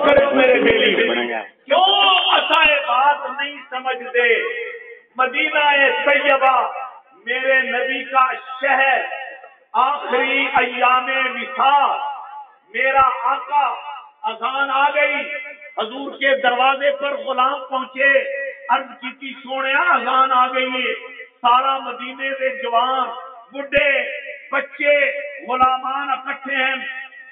کرو میرے بیلی کیوں مسائے بات نہیں سمجھتے؟ مدینہ طیبہ میرے نبی کا شہر، آخری ایام وصال، میرا آقا، اذان آ گئی، حضور کے دروازے پر غلام پہنچے، عرض کی سونے اذان آ گئی ہے، سارا مدینے دے جوان بڈھے بچے غلامان اکٹھے ہیں،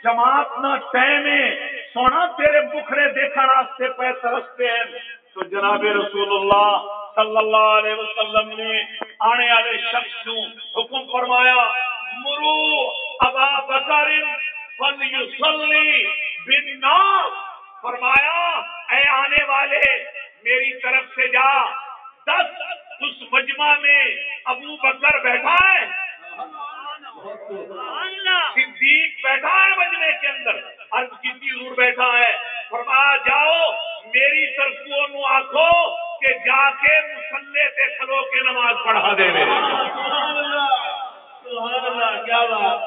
جماعت نہ ٹائم ہے، سونا تیرے بکھرے دیکھن واسطے پہ ترستے ہیں۔ تو جناب رسول اللہ صلی اللہ علیہ وسلم نے آنے والے شخص کو حکم فرمایا، مرو ابا بکر فلیصلی بالناس، فرمایا اے آنے والے میری طرف سے جا، 10 اس مجمع میں ابو بکر بیٹھا ہے، صدیق بیٹھا ہے مجمع کے اندر، عرض کی حضور بیٹھا ہے، فرمایا جاؤ میری طرف کو آخو کہ جا کے مصلی تے کھلو کے نماز پڑھا دے میرے۔ سبحان اللہ، کیا بات۔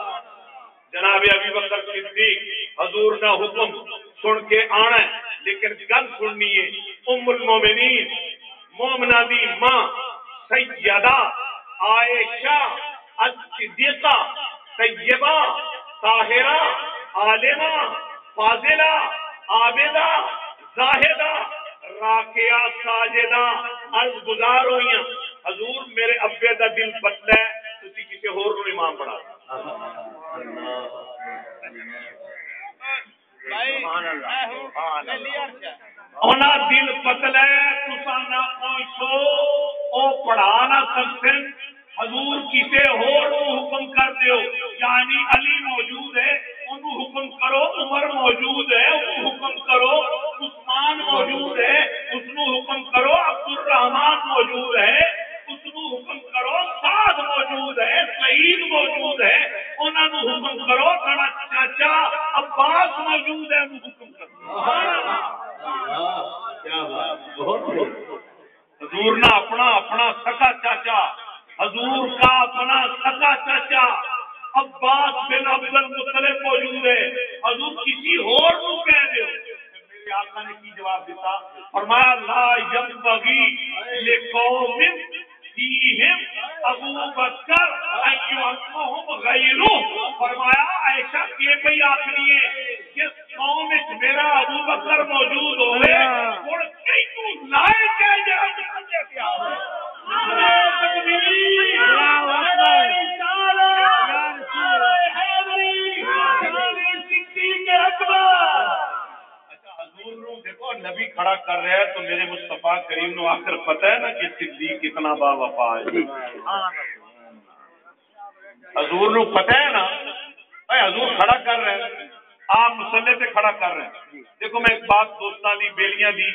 جناب ابی بکر صدیق حضور کا حکم سن کے آنا ہے، لیکن گل سننی ہے، ام المومنین مومنہ دی ماں سیدہ عائشہ الصدیقہ طیبہ طاہرہ عالمہ فاضلہ عابدہ زاہدہ راکعہ ساجدہ عرض گزار ہوئی، حضور میرے ابے دا دل پتلا ہے، تسی کسی ہور نوں امام بنا انہاں دل پتلا ہے، تساں نہ پہنچو، او پڑھا نہ سکتے، حضور کسی ہور نوں حکم کر دیو، یعنی علی موجود ہے انہوں حکم کرو، عمر موجود ہے انہوں حکم کرو، عثمان موجود ہے اس نو حکم کرو، عبد الرحمان موجود ہے اس نو حکم کرو، سعد موجود ہے، سعید موجود ہے انہاں نو حکم کرو، تھوڑا چاچا عباس موجود ہے انہوں حکم کرو۔ کیا بات، حضور نے اپنا سکا چاچا، حضور کا اپنا سکا چاچا عباس بن عبد المطلب موجود ہے، حضور کسی اور کو کہہ دو۔ میرے آقا نے کی جواب دیتا، فرمایا لا ينبغي لقوم فيهم ابو بکر ان يعمهم غیره، فرمایا عائشہ کے بھئی آخری ہے جس قوم وچ میرا ابو بکر موجود ہوئے اور کئی تو لائے کہہ جائے سمجھے کیا ہوئے۔ دیکھو نبی کھڑا کر رہے ہیں تو میرے مصطفیٰ کریم نو آخر پتہ ہے نا کہ صدیق کتنا با وفا ہے، حضور نو پتہ ہے نا، اے حضور کھڑا کر رہے ہیں، آپ مسلح سے کھڑا کر رہے ہیں۔ دیکھو میں ایک بات دوستاں دی بیلیاں دی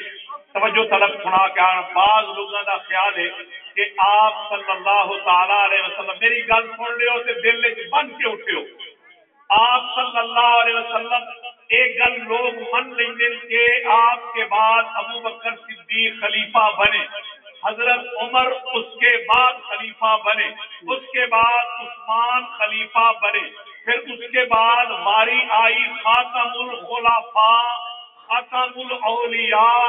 توجہ طلب سنا کے بعض لوگوں کا خیال ہے کہ آپ صلی اللہ تعالی علیہ وسلم، میری گل سن لے ہو تے دل وچ بن کے اٹھے ہو، آپ صلی اللہ علیہ وسلم ایک گل لوگ من لیں کہ آپ کے بعد ابو بکر صدیق خلیفہ بنے، حضرت عمر اس کے بعد خلیفہ بنے، اس کے بعد عثمان خلیفہ بنے، پھر اس کے بعد واری آئی خاتم الخلفاء، خاتم الاولیاء،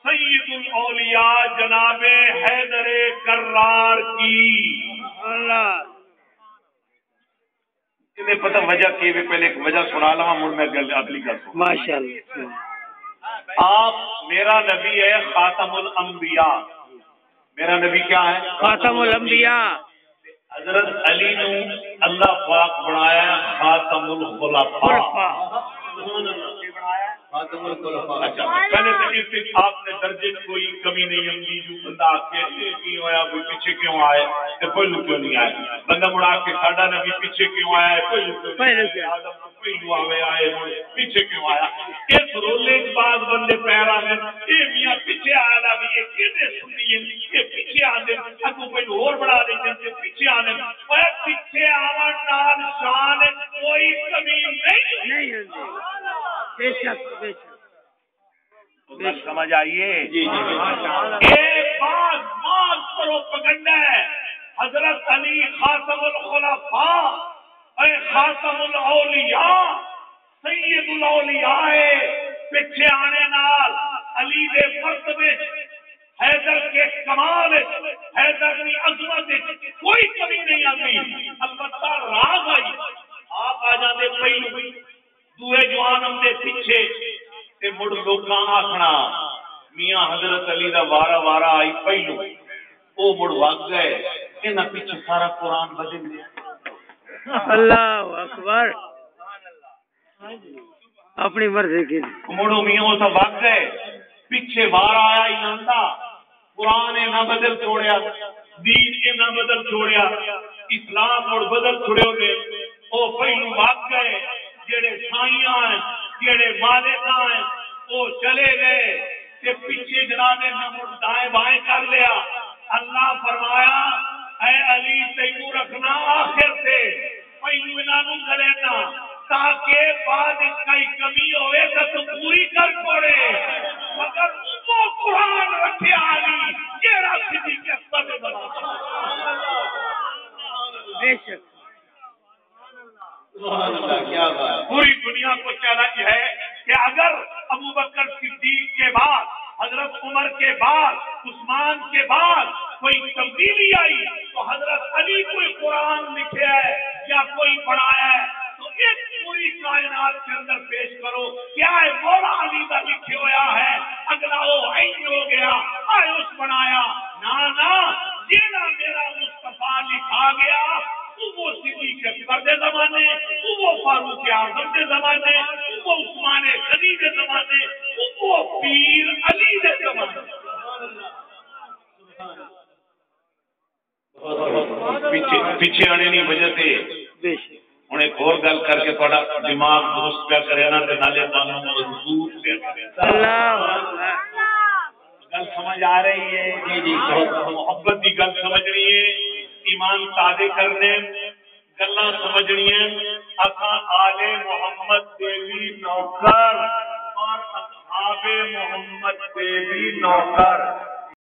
سید الاولیاء جناب حیدر کرار کی۔ اللہ انہیں پتہ وجہ کی بھی، پہلے ایک وجہ سنا لوا مجھ میں اگلی گل سنا۔ ماشاءاللہ، آپ میرا نبی ہے خاتم الانبیاء، میرا نبی کیا ہے؟ خاتم الانبیاء۔ حضرت علی نے اللہ پاک بنایا ہے خاتم الخلفاء، خاتم الخلفاء۔ اچھا پہلے سے اس آپ نے درجے کوئی کمی نہیں ہمدی، جو بندہ آکے کی ہویا کوئی پیچھے کیوں آئے تو کوئی کیوں نہیں آئے، بندہ مڑا کے ساڈا نبی پیچھے کیوں آیا ہے، کوئی آدم پہلو آوے آئے پیچھے کیوں آیا، اس رولے کے بعد بندے پیرا میں یہ میاں پیچھے آیا نا بھی یہ کیسے سنی ہے، یہ پیچھے آنے اگو پہلو اور بڑھا دیتے ہیں پیچھے آنے، وہ پیچھے آوان نال شان کوئی کمی نہیں ہے۔ بے شک بے شک سمجھ آئیے۔ ایک بات مال پروپیگنڈا ہے، حضرت علی خاتم الخلفاء، اے خاتم الاولیاء، سید الاولیاء ہے، پیچھے آنے نال علی دے مرتبے حیدر کے کمال حیدر کی عظمت کوئی کمی نہیں آتی. البتہ راز آئی آپ آ جاتے پہلو دوے جوان ہم دے پیچھے تے مڑ لوکاں آکھنا میاں حضرت علی دا وارا وارا آئی پہلو او مڑ وگ گئے انہاں پیچھے سارا قرآن بدل گیا. اللہ اکبر اپنی مرضی کی مڑو میاں تو وگ گئے پیچھے وارا آیا انہاں دا قرآن نہ بدل چھوڑیا دین نہ بدل چھوڑیا اسلام اور بدل چھوڑے ہوئے او پہلو وگ گئے جڑے سائیاں ہیں جڑے مالکاں ہیں وہ چلے گئے کہ پیچھے جناب نے دائیں بائیں کر لیا. اللہ فرمایا اے علی تینوں رکھنا آخر سے پہلو انہوں کرینا تاکہ بعد اس کا کمی ہوئے تو تو پوری کر چھوڑے مگر وہ قرآن رکھے علی جیڑا صدیق اکبر نے بنا. بے شک کیا بات. پوری دنیا کو چیلنج ہے کہ اگر ابو بکر صدیق کے بعد حضرت عمر کے بعد عثمان کے بعد کوئی تبدیلی آئی تو حضرت علی کوئی قرآن لکھے ہے یا کوئی پڑھایا ہے تو ایک پوری کائنات کے اندر پیش کرو کیا ہے مولا علی کا لکھے ہوا ہے اگلا وہ ہو گیا آیوش بنایا نانا جینا میرا مصطفیٰ لکھا گیا وہ صدیق اکبر کے زمانے وہ فاروق اعظم کے زمانے وہ عثمان غنی کے زمانے وہ پیر علی کے زمانے. پیچھے آنے کی وجہ سے ہوں ایک اور گل کر کے تھوڑا دماغ درست پیا کرے نا نالے مضبوط پیا کرے. گل سمجھ آ رہی ہے جی جی محبت کی گل سمجھنی ہے ایمان تازے کرنے گلا سمجھنی ہے اساں آل محمد دے بھی نوکر اور اصحاب محمد دے بھی نوکر